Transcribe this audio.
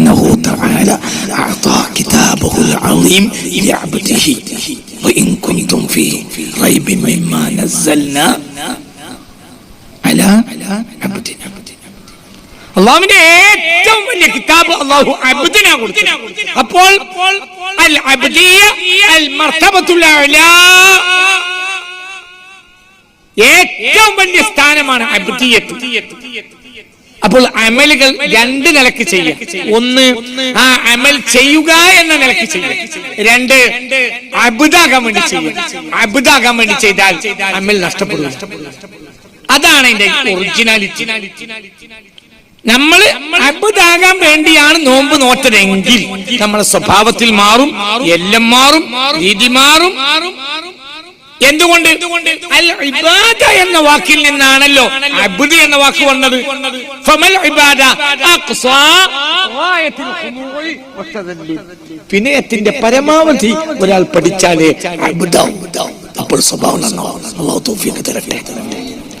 അന്നഹു തആല അഅതാ കിതാബഹുൽ അളീം ലിഅബ്ദിഹി വഇൻ കുൻതും ഫീ റൈബിൻ മിമ്മാ നസ്സൽനാ അലാ അബ്ദിനാ. അല്ലാഹുവിന്റെ ഏറ്റവും വലിയ കിതാബ് അല്ലാഹു അബ്ദിനാ കൊടുത്തു. അപ്പോൾ അൽ അബ്ദിയ അൽ മർതബത്തുൽ അഅലാ, ഏറ്റവും വലിയ സ്ഥാനമാണ് അബ്ദിയത്ത്. അപ്പോൾ അമലുകൾ രണ്ട് നിലക്ക് ചെയ്യാം. ഒന്ന്, ആ അമൽ ചെയ്യുക എന്ന നിലക്ക് ചെയ്യാം. രണ്ട്, അബ്ദാകാൻ വേണ്ടി ചെയ്യാം. അബ്ദാകാൻ വേണ്ടി ചെയ്താൽ അമൽ നഷ്ടപ്പെടും. അതാണ് അതിന്റെ ഒറിജിനാലിറ്റി. നമ്മൾ അബ്ദാകാൻ വേണ്ടിയാണ് നോമ്പ് നോറ്റതെങ്കിൽ നമ്മുടെ സ്വഭാവത്തിൽ മാറും, എല്ലാം മാറും, രീതി മാറും. എന്തുകൊണ്ട്? അൽ ഇബാദ എന്ന വാക്കിൽ നിന്നാണല്ലോ അബ്ദ് എന്ന വാക്ക് വന്നത്. ഫമൽ ഇബാദ അഖ്സാ ഗായത്തുൽ ഖുനൂഇ വതദല്ലി. വിനയത്തിന്റെ പരമാവധി ഒരാൾ പഠിച്ചാലേ അബ്ദാവും. അപ്പോൾ സ്വഭാവം നന്നാവും. അല്ലാഹു തൗഫീഖ് തരട്ടെ.